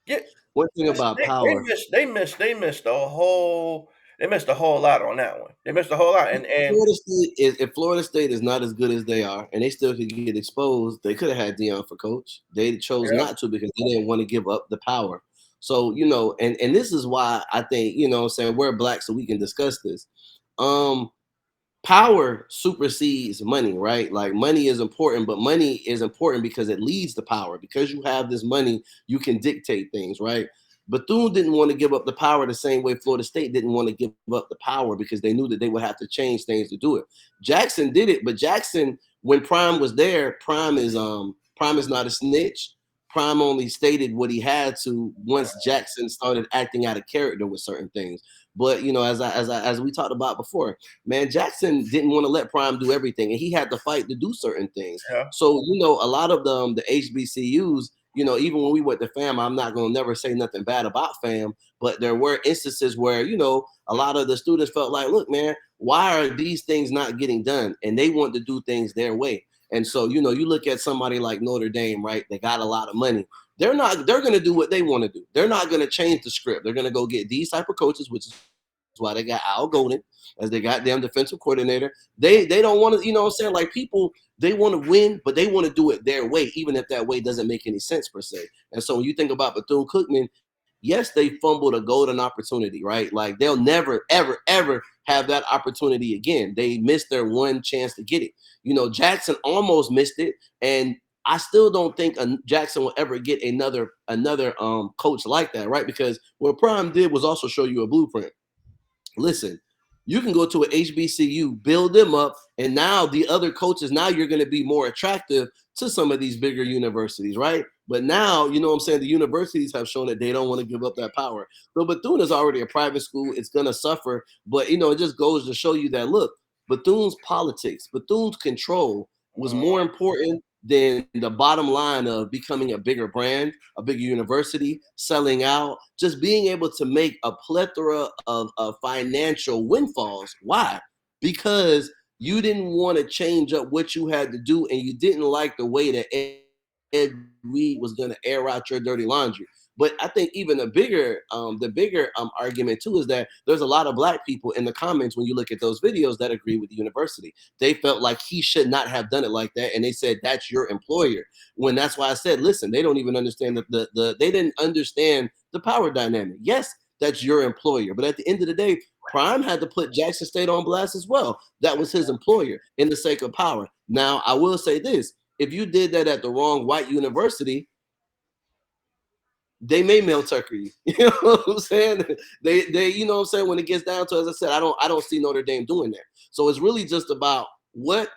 Yeah, One thing about power. they missed a whole lot on that one. They missed a whole lot, and If Florida State is not as good as they are, and they still could get exposed, they could have had Deion for coach. They chose yeah, not to because they didn't want to give up the power. So and this is why I think what I'm saying we're black, so we can discuss this. Um, Power supersedes money, right? Like money is important, but money is important because it leads to power. Because you have this money, you can dictate things, right? Bethune didn't want to give up the power the same way Florida State didn't want to give up the power because they knew that they would have to change things to do it. Jackson did it, but Jackson, when Prime was there, Prime is not a snitch. Prime only stated what he had to once Jackson started acting out of character with certain things. But you know, as we talked about before, man, Jackson didn't want to let Prime do everything, and he had to fight to do certain things. Yeah. So you know, a lot of the HBCUs, you know, even when we went to FAM, I'm not gonna never say nothing bad about FAM, but there were instances where you know a lot of the students felt like, look, man, why are these things not getting done? And they want to do things their way. And so you know, you look at somebody like Notre Dame, right? They got a lot of money. They're going to do what they want to do. They're not going to change the script. They're going to go get these type of coaches, which is why they got Al Golden as they goddamn defensive coordinator. They don't want to, you know what I'm saying? Like people, they want to win, but they want to do it their way, even if that way doesn't make any sense per se. And so when you think about Bethune Cookman, yes, they fumbled a golden opportunity, right? Like they'll never, ever, ever have that opportunity again. They missed their one chance to get it. You know, Jackson almost missed it, and I still don't think Jackson will ever get another coach like that, right? Because what Prime did was also show you a blueprint. Listen, you can go to an HBCU, build them up, and now the other coaches, now you're going to be more attractive to some of these bigger universities, right? But now, you know what I'm saying? The universities have shown that they don't want to give up that power. So Bethune is already a private school. It's going to suffer. But, you know, it just goes to show you that, look, Bethune's politics, Bethune's control was more important than the bottom line of becoming a bigger brand, a bigger university, selling out, just being able to make a plethora of financial windfalls. Why? Because you didn't want to change up what you had to do, and you didn't like the way that Ed Reed was going to air out your dirty laundry. But I think even the bigger argument too is that there's a lot of black people in the comments when you look at those videos that agree with the university. They felt like he should not have done it like that, and they said that's your employer. When that's why I said, listen, they don't even understand the they didn't understand the power dynamic. Yes, that's your employer, but at the end of the day, Prime had to put Jackson State on blast as well. That was his employer in the sake of power. Now, I will say this: if you did that at the wrong white university, they may mail Tucker you. You know what I'm saying? They you know what I'm saying, when it gets down to, as I said, I don't see Notre Dame doing that. So it's really just about what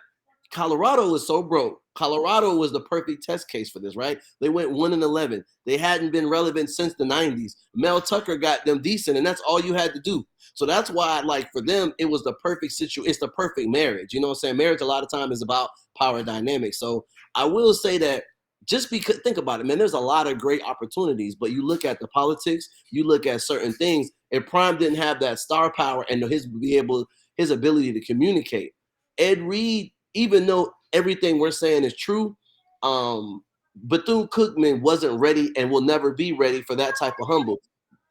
Colorado is so broke. Colorado was the perfect test case for this, right? They went 1-11. They hadn't been relevant since the 90s. Mel Tucker got them decent, and that's all you had to do. So that's why, like, for them, it was the perfect situation. It's the perfect marriage. You know what I'm saying? Marriage a lot of time is about power dynamics. So I will say that, just because, think about it, man, there's a lot of great opportunities, but you look at the politics, you look at certain things, and Prime didn't have that star power and his ability to communicate. Ed Reed, even though everything we're saying is true, Bethune Cookman wasn't ready and will never be ready for that type of humble.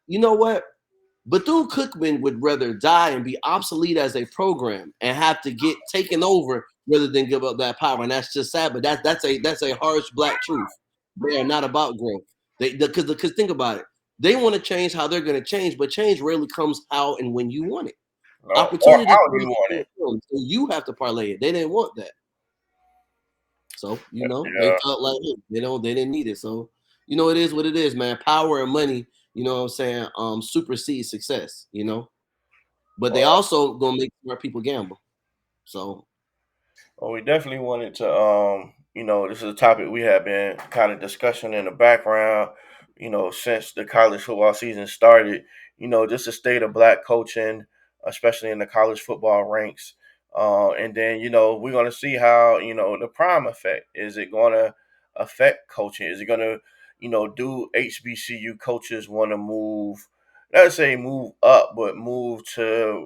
You know what? Bethune Cookman would rather die and be obsolete as a program and have to get taken over rather than give up that power. And that's just sad, but that's a harsh black truth. They are not about growth. Because think about it, they want to change how they're going to change, but change rarely comes how and when you want it. Or Opportunity how you comes want when it. it comes, so you have to parlay it. They didn't want that. So, you know, they Yeah. felt like they didn't need it. So, you know, it is what it is, man. Power and money, you know what I'm saying, supersedes success, you know. But they Well, also gonna make smart people gamble. So Well, we definitely wanted to, this is a topic we have been kind of discussing in the background, since the college football season started, just the state of black coaching, especially in the college football ranks. And then, we're going to see how, the prime effect. Is it going to affect coaching? Is it going to, do HBCU coaches want to move, let's say move up, but move to,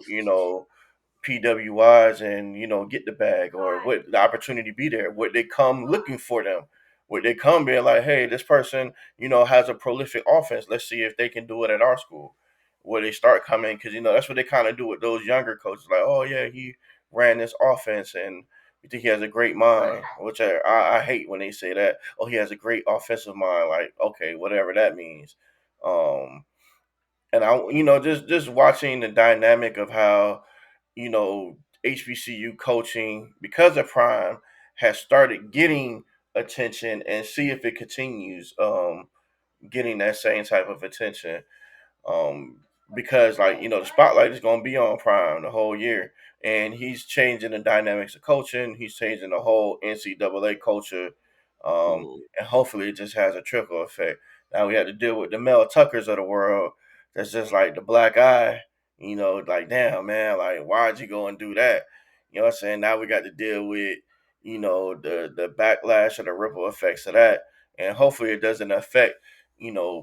PWIs and get the bag, or would the opportunity be there? Would they come looking for them? Would they come being like, hey, this person has a prolific offense, let's see if they can do it at our school? Would they start coming, because that's what they kind of do with those younger coaches, like, oh yeah, he ran this offense and you think he has a great mind, which I hate when they say that. Oh, he has a great offensive mind. Like, okay, whatever that means. um and I, just watching the dynamic of how HBCU coaching because of Prime has started getting attention, and see if it continues getting that same type of attention. um, because the spotlight is going to be on Prime the whole year, and he's changing the dynamics of coaching. He's changing the whole NCAA culture, Mm. and hopefully it just has a trickle effect. Now we had to deal with the Mel Tuckers of the world. That's just like the black eye. Like damn man, like why'd you go and do that? You know what I'm saying? Now we got to deal with the backlash and the ripple effects of that, and hopefully it doesn't affect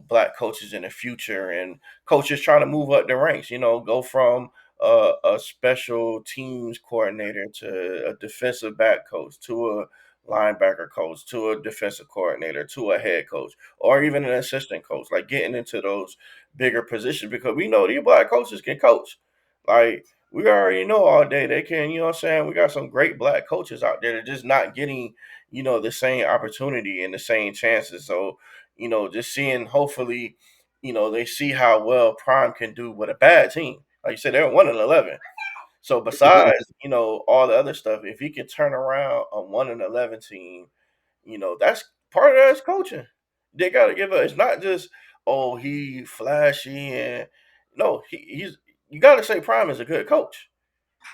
black coaches in the future, and coaches trying to move up the ranks, go from a special teams coordinator to a defensive back coach to a linebacker coach to a defensive coordinator to a head coach or even an assistant coach, like getting into those bigger positions because we know these black coaches can coach. Like we already know all day they can, what I'm saying? We got some great black coaches out there that just not getting, the same opportunity and the same chances. So just seeing hopefully, they see how well Prime can do with a bad team. Like you said, they're 1-11. So besides, all the other stuff, if he can turn around a 1-11 team, that's part of that's coaching. They gotta give up. It's not just he flashy and no, he's you gotta say Prime is a good coach.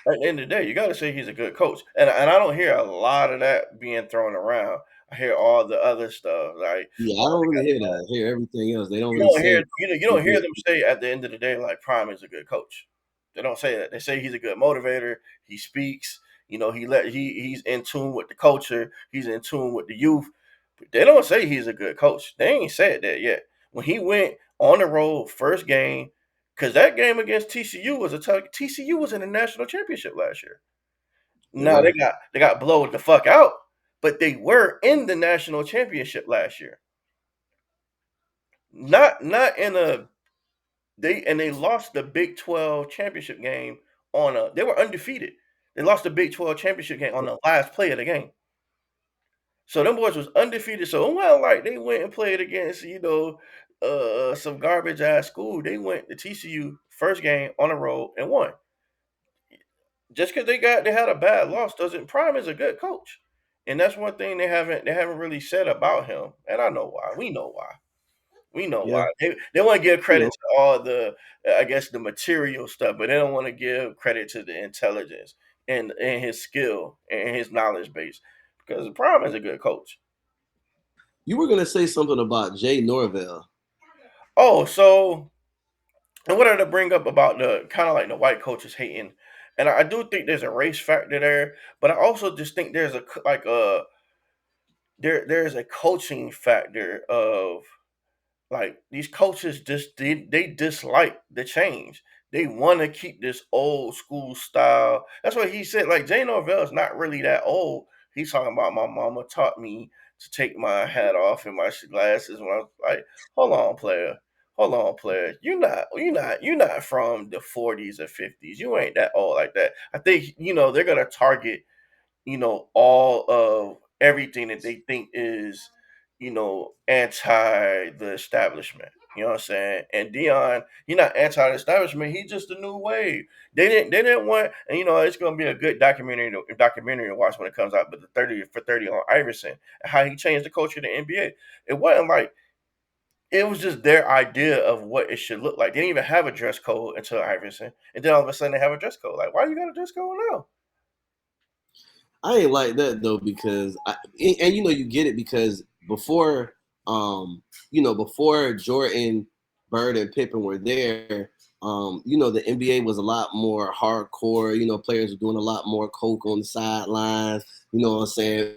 At the end of the day, you gotta say he's a good coach. And I don't hear a lot of that being thrown around. I hear all the other stuff like Yeah, I don't really hear that. I hear everything else. They don't you really don't say hear you don't hear them say at the end of the day like Prime is a good coach. They don't say that. They say he's a good motivator. He speaks. He's in tune with the culture. He's in tune with the youth. But they don't say he's a good coach. They ain't said that yet. When he went on the road first game, because that game against TCU was a tough. TCU was in the national championship last year. they Now were. they got blown the fuck out, but they were in the national championship last year. Not in a they lost the Big 12 championship game on a they were undefeated. They lost the Big 12 championship game on the last play of the game. So them boys was undefeated. So it wasn't like they went and played against, some garbage ass school. They went to TCU first game on the road and won. Just because they had a bad loss doesn't Prime is a good coach. And that's one thing they haven't really said about him. And I know why. We know why. We know Yeah, why. They want to give you credit know. to all the, I guess, the material stuff, but they don't want to give credit to the intelligence and his skill and his knowledge base. Because Prime is a good coach. You were gonna say something about Jay Norvell. Oh, so and what did I bring up about the kind of like the white coaches hating? And I do think there's a race factor there, but I also just think there's there's a coaching factor of like these coaches just they dislike the change. They want to keep this old school style. That's what he said. Like Jay Norvell is not really that old. He's talking about my mama taught me to take my hat off and my glasses when I was like, hold on, player. Hold on, player. You're not from the 40s or 50s. You ain't that old like that. I think, they're gonna target all of everything that they think is, anti the establishment. You know what I'm saying? And Dion, he's not anti the establishment. He's just a new wave. They didn't want, and it's gonna be a good documentary to watch when it comes out. But the 30 for 30 on Iverson and how he changed the culture of the NBA. It wasn't like it was just their idea of what it should look like. They didn't even have a dress code until Iverson, and then all of a sudden they have a dress code. Like, why you got a dress code now? I ain't like that though because and you get it because before before Jordan, Bird, and Pippen were there, the NBA was a lot more hardcore. Players were doing a lot more coke on the sidelines. You know what I'm saying?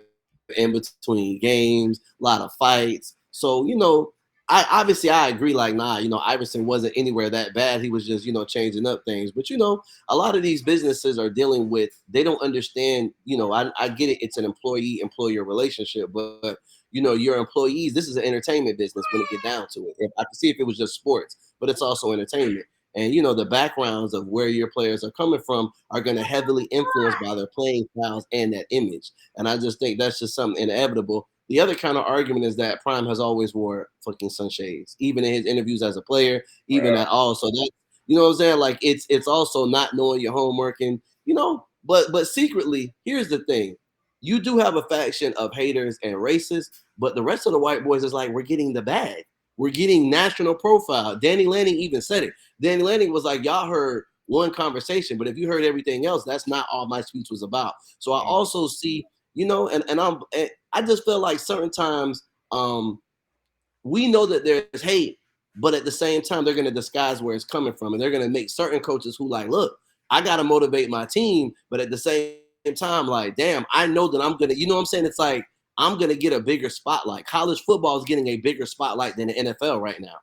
In between games, a lot of fights. So I agree. Like, nah, Iverson wasn't anywhere that bad. He was just changing up things. But a lot of these businesses are dealing with, they don't understand, I get it, it's an employee employer relationship, but your employees, this is an entertainment business when it get down to it. If I could see if it was just sports, but it's also entertainment. And the backgrounds of where your players are coming from are going to heavily influence by their playing styles and that image. And I just think that's just something inevitable. The other kind of argument is that Prime has always wore fucking sunshades, even in his interviews as a player, even Right. at all. So You know what I'm saying? Like it's also not knowing your homework, and but secretly, here's the thing: you do have a faction of haters and racists, but the rest of the white boys is like, we're getting the bag. We're getting national profile. Danny Lanning even said it. Danny Lanning was like, y'all heard one conversation, but if you heard everything else, that's not all my speech was about. So I also see, I just feel like certain times, we know that there's hate, but at the same time, they're going to disguise where it's coming from, and they're going to make certain coaches who like, look, I got to motivate my team, but at the same time, like, damn, I know that I'm gonna, you know what I'm saying? It's like I'm gonna get a bigger spotlight. College football is getting a bigger spotlight than the NFL right now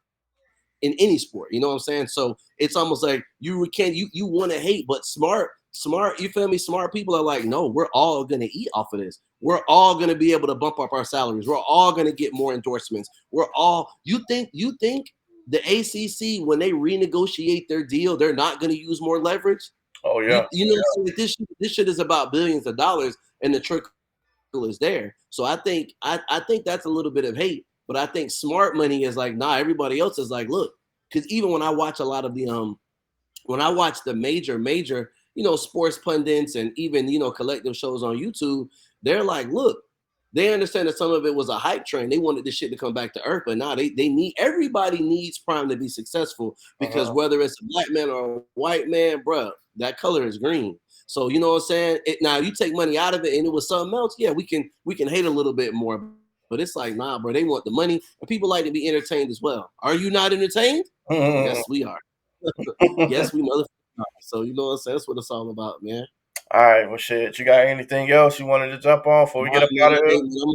in any sport. You know what I'm saying? So it's almost like you want to hate, but smart, you feel me? Smart people are like, no, we're all gonna eat off of this. We're all gonna be able to bump up our salaries. We're all gonna get more endorsements. We're all you think the ACC, when they renegotiate their deal, they're not gonna use more leverage. Oh You yeah. you know, so this shit is about billions of dollars, and the trickle is there. So I think that's a little bit of hate, but I think smart money is like, nah, everybody else is like, look, because even when I watch the major, sports pundits and even, collective shows on YouTube, they're like, look, they understand that some of it was a hype train. They wanted this shit to come back to earth, but now they need everybody needs Prime to be successful, because Uh-huh. whether it's a black man or a white man, bruh, that color is green. So you know what I'm saying? Now you take money out of it and it was something else, yeah, we can hate a little bit more, but it's like, nah, bro, they want the money, and people like to be entertained as well. Are you not entertained? Yes, we are. Yes, we motherfuckers are. So you know what I'm saying? That's what it's all about, man. All right, well, shit. You got anything else you wanted to jump on before we All get right, up man. out of here? Hey, man,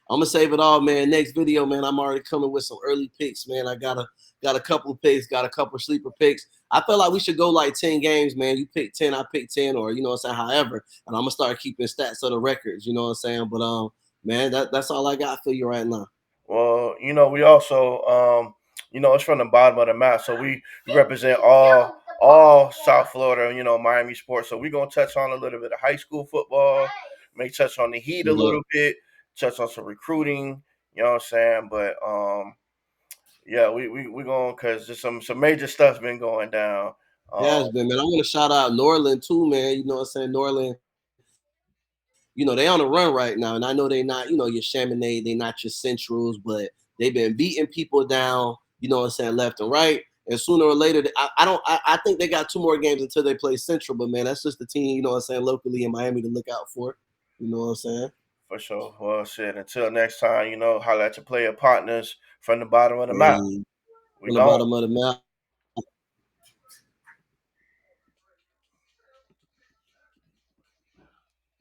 I'm gonna save it all, man. Next video, man. I'm already coming with some early picks, man. I got a couple of picks, got a couple of sleeper picks. I feel like we should go like 10 games, man. You pick 10, I pick 10, or you know what I'm saying, however. And I'm gonna start keeping stats of the records, you know what I'm saying? But man, that's all I got for you right now. Well, we also, it's from the bottom of the map, so we represent all South Florida, Miami sports. So we're gonna touch on a little bit of high school football, may touch on the Heat a Straight up. little bit, touch on some recruiting. You know what I'm saying? But yeah, we going because just some major stuff's been going down. It has been, man. I want to shout out Norland too, man. You know what I'm saying? Norland, they on the run right now. And I know they not, your Chaminade, they not your Centrals, but they've been beating people down, you know what I'm saying, left and right. And sooner or later, I think they got two more games until they play Central, but man, that's just the team, you know what I'm saying, locally in Miami to look out for. You know what I'm saying? For sure. Well, shit. Until next time, holla at your player partners from the bottom of the map. Hey, We from the gone. bottom of the map.